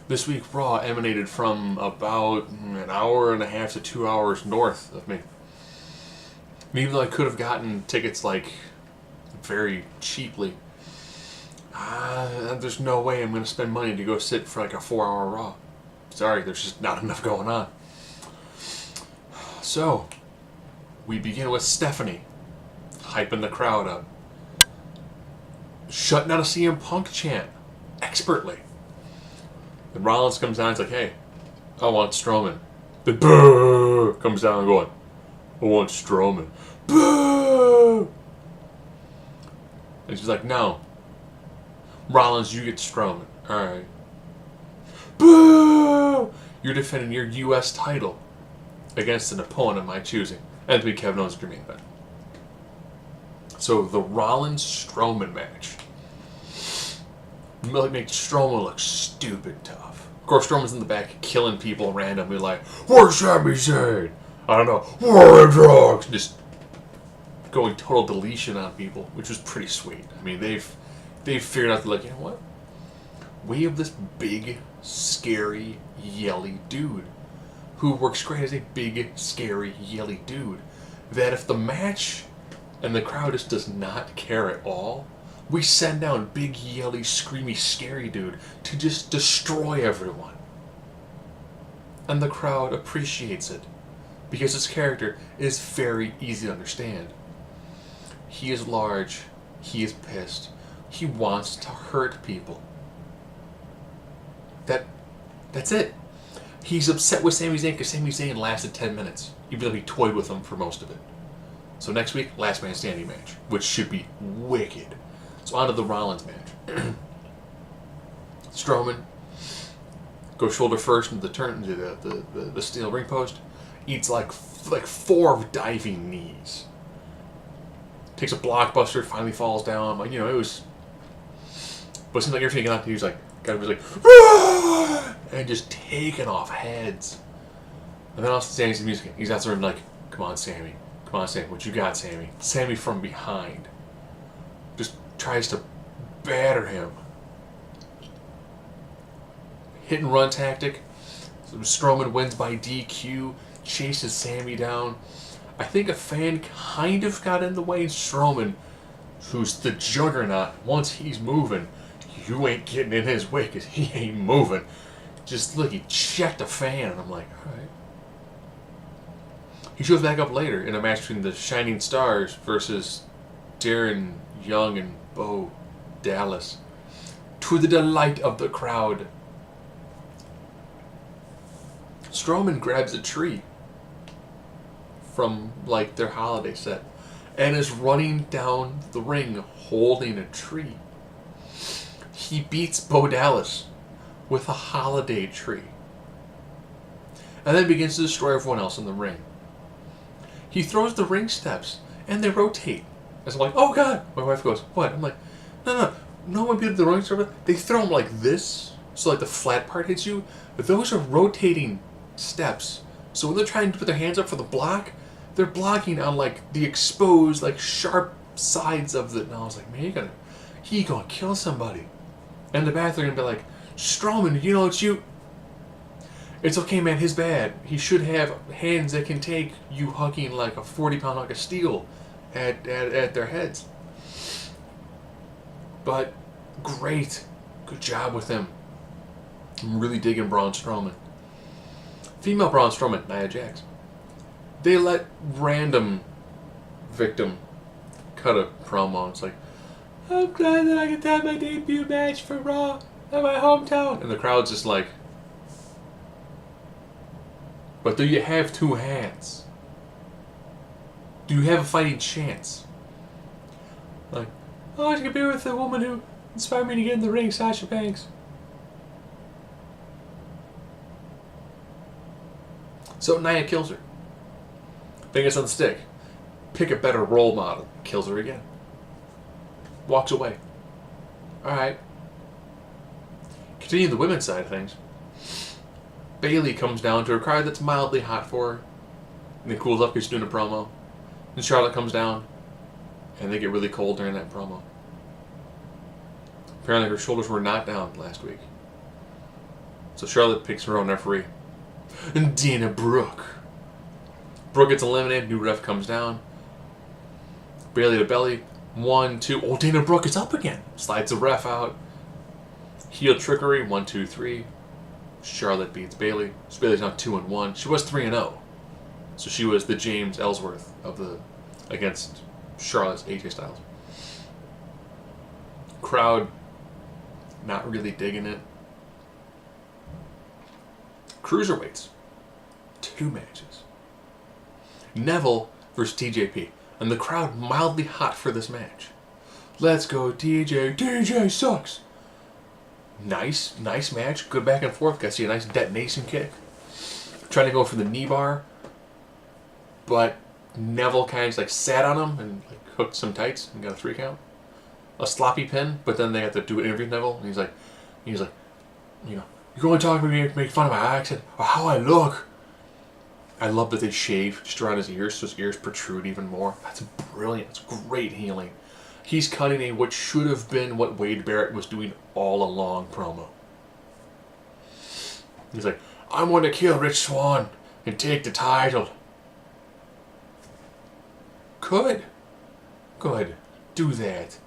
This week Raw emanated from about an hour and a half to 2 hours north of me. And even though I could have gotten tickets like very cheaply, there's no way I'm going to spend money to go sit for like a 4-hour Raw. Sorry, there's just not enough going on. So, we begin with Stephanie, hyping the crowd up, shutting out a CM Punk chant, expertly. Then Rollins comes down and he's like, hey, I want Stroman. Then boo comes down going, I want Stroman. Boo! And she's like, no. Rollins, you get Stroman. Alright. Boo! You're defending your U.S. title against an opponent of my choosing. And to be Kevin Owens' main event. So the Rollins-Strowman match makes Strowman look stupid tough. Of course, Strowman's in the back killing people randomly like, where's Sami Zayn? I don't know. Where are drugs? Just going total deletion on people, which was pretty sweet. I mean, they've figured out, like, you know what? We have this big, scary, yelly dude who works great as a big, scary, yelly dude. That if the match and the crowd just does not care at all, we send down big, yelly, screamy, scary dude to just destroy everyone. And the crowd appreciates it because his character is very easy to understand. He is large. He is pissed. He wants to hurt people. That's it. He's upset with Sami Zayn because Sami Zayn lasted 10 minutes, even though he toyed with him for most of it. So next week, last man standing match, which should be wicked. So on to the Rollins match. Strowman goes shoulder first into the turn into the steel ring post. Eats like 4 diving knees. Takes a blockbuster, finally falls down. Like, you know, it was. But it seems like everything he got to, he was like, Aah! And just taking off heads. And then also Sami's music. He's out there like, come on, Sami. Come on, Sami. What you got, Sami? Sami from behind just tries to batter him. Hit and run tactic. So Strowman wins by DQ. Chases Sami down. I think a fan kind of got in the way. Strowman, who's the juggernaut, once he's moving, you ain't getting in his way because he ain't moving. Just look, he checked a fan, and I'm like, alright. He shows back up later in a match between the Shining Stars versus Darren Young and Bo Dallas. To the delight of the crowd. Strowman grabs a tree from, like, their holiday set and is running down the ring holding a tree. He beats Bo Dallas with a holiday tree and then begins to destroy everyone else in the ring. He throws the ring steps and they rotate. As I'm like, oh god! My wife goes, what? I'm like, no one beat the ring steps. They throw them like this, so like the flat part hits you. But those are rotating steps. So when they're trying to put their hands up for the block, they're blocking on like the exposed, like sharp sides of the. And I was like, man, he gonna kill somebody. And the back they're gonna be like, Strowman, you know it's you. It's okay, man. His bad. He should have hands that can take you hugging like a 40-pound hunk of steel at their heads. But great, good job with him. I'm really digging Braun Strowman. Female Braun Strowman, Nia Jax. They let random victim cut a promo. It's like, I'm glad that I get to have my debut match for Raw at my hometown. And the crowd's just like, but do you have 2 hands? Do you have a fighting chance? Like, oh, I could be with the woman who inspired me to get in the ring, Sasha Banks. So Nia kills her. Fingers on the stick. Pick a better role model. Kills her again. Walks away. Alright. Continuing the women's side of things. Bayley comes down to a crowd that's mildly hot for her. And then cools up because she's doing a promo. And Charlotte comes down. And they get really cold during that promo. Apparently her shoulders were not down last week. So Charlotte picks her own referee. And Dana Brooke. Brooke gets eliminated. New ref comes down. Bayley to belly. 1, 2. Oh, Dana Brooke is up again. Slides the ref out. Heel trickery. 1, 2, 3. Charlotte beats Bayley. So Bayley's now 2-1. She was 3-0. So she was the James Ellsworth of the against Charlotte's AJ Styles. Crowd not really digging it. Cruiserweights. 2 matches. Neville versus TJP. And the crowd mildly hot for this match. Let's go TJ. TJ sucks. Nice match. Good back and forth. Got to see a nice detonation kick. Trying to go for the knee bar. But Neville kind of just like sat on him and like hooked some tights and got a 3 count. A sloppy pin, but then they had to do an interview with Neville, and he's like, you know, you're only talking to me to make fun of my accent or how I look. I love that they shave just around his ears so his ears protrude even more. That's brilliant. It's great healing. He's cutting a what should have been what Wade Barrett was doing all along promo. He's like, I'm going to kill Rich Swann and take the title. Good. Do that.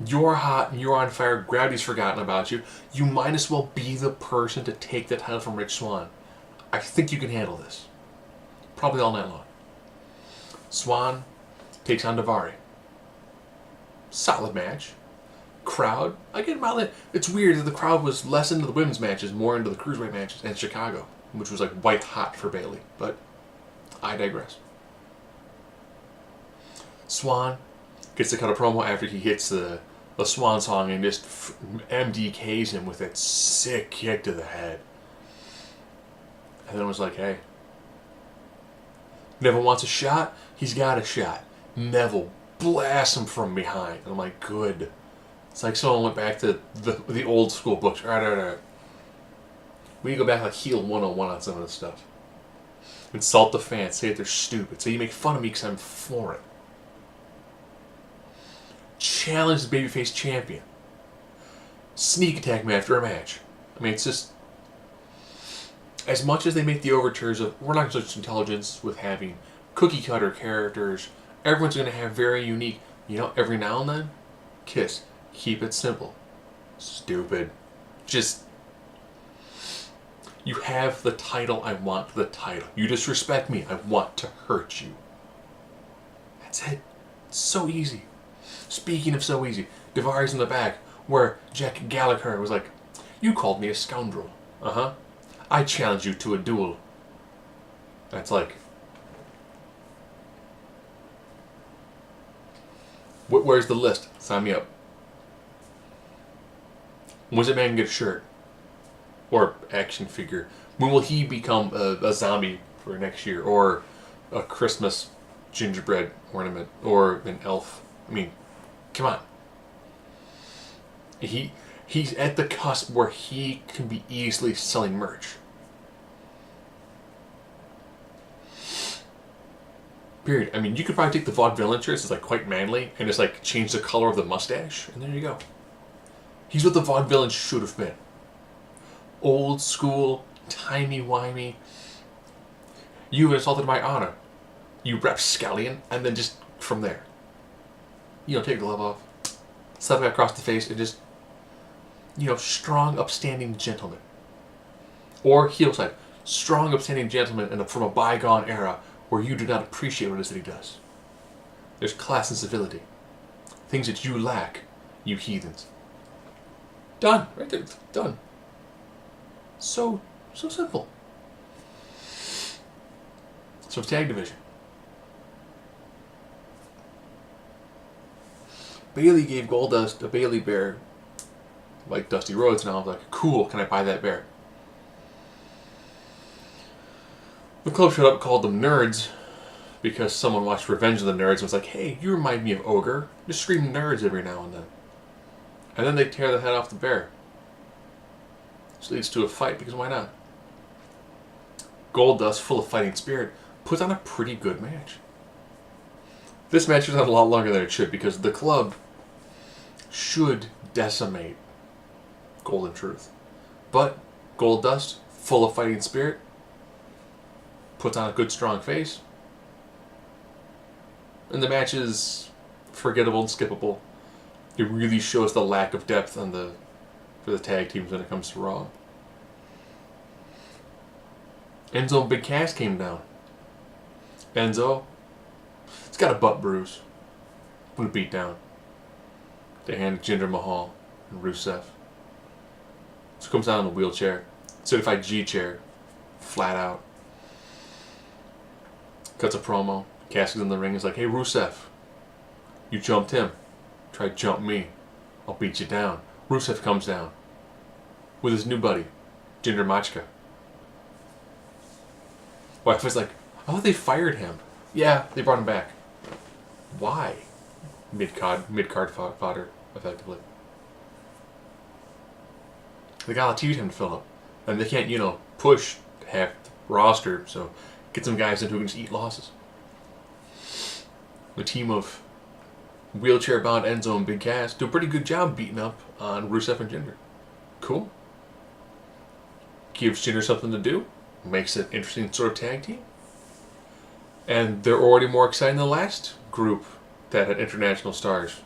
You're hot and you're on fire. Gravity's forgotten about you. You might as well be the person to take the title from Rich Swann. I think you can handle this. Probably all night long. Swann takes on Daivari. Solid match. Crowd. Again, it's weird that the crowd was less into the women's matches, more into the cruiserweight matches in Chicago, which was like white hot for Bayley. But I digress. Swann gets to cut a promo after he hits the Swan song and just MDKs him with that sick kick to the head. And then it was like, hey, Neville wants a shot, he's got a shot. Neville blasts him from behind. And I'm like, good. It's like someone went back to the old school books. All right. We need to go back like heel 101 on some of this stuff. Insult the fans, say that they're stupid, say you make fun of me because I'm foreign. Challenge the babyface champion. Sneak attack me after a match. I mean, it's just, as much as they make the overtures of we're not such intelligence with having cookie cutter characters, everyone's going to have very unique, every now and then, kiss. Keep it simple. Stupid. Just, you have the title, I want the title. You disrespect me, I want to hurt you. That's it. It's so easy. Speaking of so easy, Daivari's in the back, where Jack Gallagher was like, you called me a scoundrel. I challenge you to a duel. That's like, where's the list? Sign me up. When's that man get a shirt? Or action figure? When will he become a zombie for next year? Or a Christmas gingerbread ornament? Or an elf? I mean, come on. He's at the cusp where he can be easily selling merch. Period. I mean, you could probably take the vaudevillain shirts, it's like quite manly, and just like change the color of the mustache, and there you go. He's what the vaudevillain should have been. Old school, timey-wimey. You have insulted my honor, you rapscallion, and then just from there. Take the glove off, slap it across the face, and just, strong, upstanding gentleman. Or heel side, strong, upstanding gentleman from a bygone era where you do not appreciate what it is that he does. There's class and civility. Things that you lack, you heathens. Done. Right there. Done. So simple. So tag division. Bayley gave Goldust a Bayley bear, like Dusty Rhodes, and I was like, cool, can I buy that bear? The club showed up and called them nerds because someone watched Revenge of the Nerds and was like, hey, you remind me of Ogre. Just scream nerds every now and then. And then they tear the head off the bear. Which leads to a fight, because why not? Goldust, full of fighting spirit, puts on a pretty good match. This match was on a lot longer than it should, because the club should decimate Golden Truth. But Goldust, full of fighting spirit, puts on a good strong face. And the match is forgettable and skippable. It really shows the lack of depth on for the tag teams when it comes to Raw. Enzo and Big Cass came down. Enzo, he's got a butt bruise. And a beat down. They handed Jinder Mahal and Rusev. So comes down in the wheelchair. Certified G chair. Flat out. Cuts a promo. Cass is in the ring. He's like, hey Rusev, you jumped him. Try to jump me. I'll beat you down. Rusev comes down. With his new buddy, Jinder Mahal. Wife was like, I thought they fired him. Yeah, they brought him back. Why? Mid-card fodder, effectively. They got a lot of TV time to fill up. And they can't, push half the roster, so get some guys in who can just eat losses. The team of wheelchair-bound Enzo and Big Cass do a pretty good job beating up on Rusev and Jinder. Cool. Gives Jinder something to do. Makes it an interesting sort of tag team. And they're already more exciting than the last group that had international stars.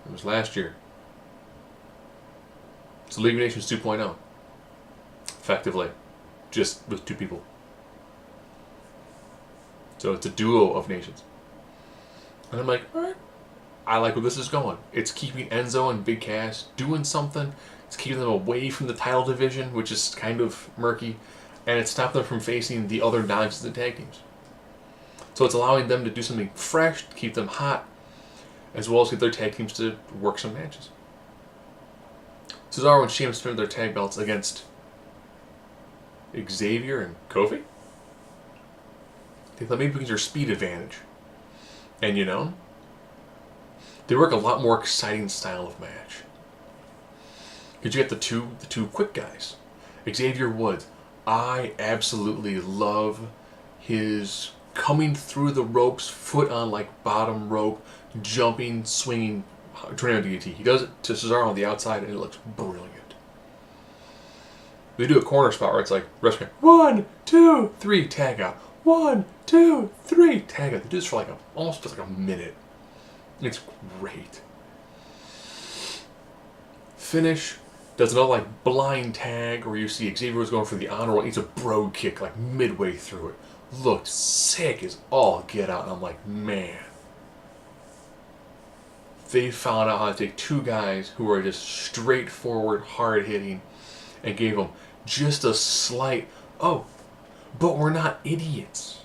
It was last year. It's League of Nations 2.0. Effectively. Just with two people. So it's a duo of nations. And I'm like, alright. I like where this is going. It's keeping Enzo and Big Cass doing something. It's keeping them away from the title division, which is kind of murky. And it's stopped them from facing the other non-existent tag teams. So it's allowing them to do something fresh, to keep them hot, as well as get their tag teams to work some matches. Cesaro and Sheamus defended their tag belts against Xavier and Kofi. They thought maybe because their speed advantage. And they work a lot more exciting style of match. Because you get the two quick guys. Xavier Woods. I absolutely love his coming through the ropes, foot on bottom rope, jumping, swinging, tornado DDT. He does it to Cesaro on the outside and it looks brilliant. They do a corner spot where it's like, wrestling, 1, 2, 3, tag out. 1, 2, 3, tag out. They do this for almost a minute. It's great. Finish. Does another blind tag where you see Xavier was going for the honor roll. Eats a brogue kick midway through it. Looked sick as all get out. And I'm like, man. They found out how to take two guys who are just straightforward, hard hitting, and gave them just a slight, oh, but we're not idiots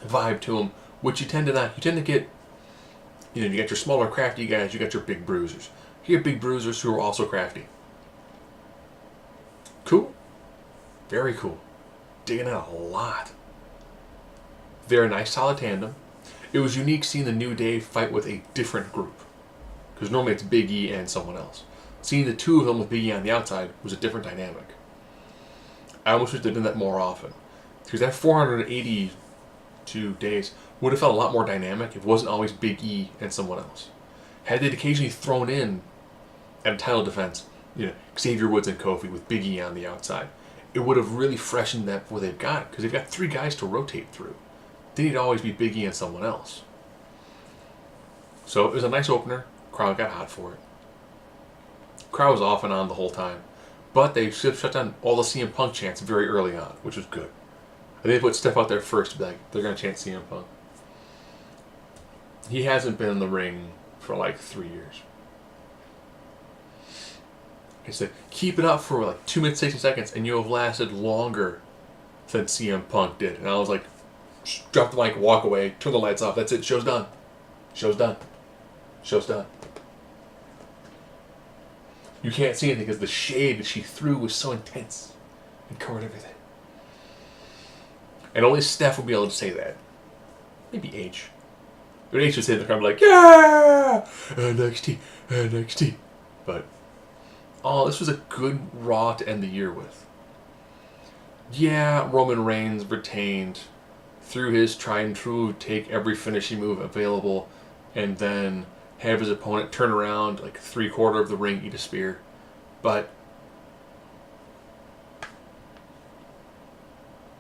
vibe to them, which you tend to not. You tend to get, you got your smaller, crafty guys, you got your big bruisers. You get big bruisers who are also crafty. Cool. Very cool. Digging out a lot. They're a nice, solid tandem. It was unique seeing the New Day fight with a different group. Because normally it's Big E and someone else. Seeing the two of them with Big E on the outside was a different dynamic. I almost wish they did that more often. Because that 482 days would have felt a lot more dynamic if it wasn't always Big E and someone else. Had they occasionally thrown in at a title defense, Xavier Woods and Kofi with Big E on the outside, it would have really freshened that what they've got. Because they've got three guys to rotate through. They need to always be Big E and someone else. So it was a nice opener. Crowd got hot for it. Crowd was off and on the whole time. But they shut down all the CM Punk chants very early on, which was good. And they put Steph out there first to be like, they're going to chant CM Punk. He hasn't been in the ring for 3 years. He said, keep it up for 2 minutes, 60 seconds, and you'll have lasted longer than CM Punk did. And I was like, drop the mic, walk away, turn the lights off. That's it. Show's done. Show's done. Show's done. You can't see anything because the shade that she threw was so intense and covered everything. And only Steph would be able to say that. Maybe H. But H would say in the crowd like, yeah! NXT, NXT. But, this was a good Raw to end the year with. Yeah, Roman Reigns retained through his tried and true, take every finishing move available, and then have his opponent turn around 3/4 of the ring, eat a spear. But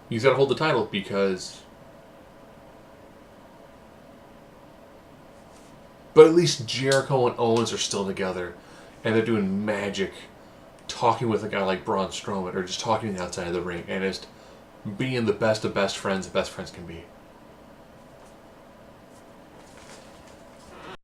he's got to hold the title because... But at least Jericho and Owens are still together, and they're doing magic, talking with a guy like Braun Strowman, or just talking outside of the ring, and just being the best of best friends can be.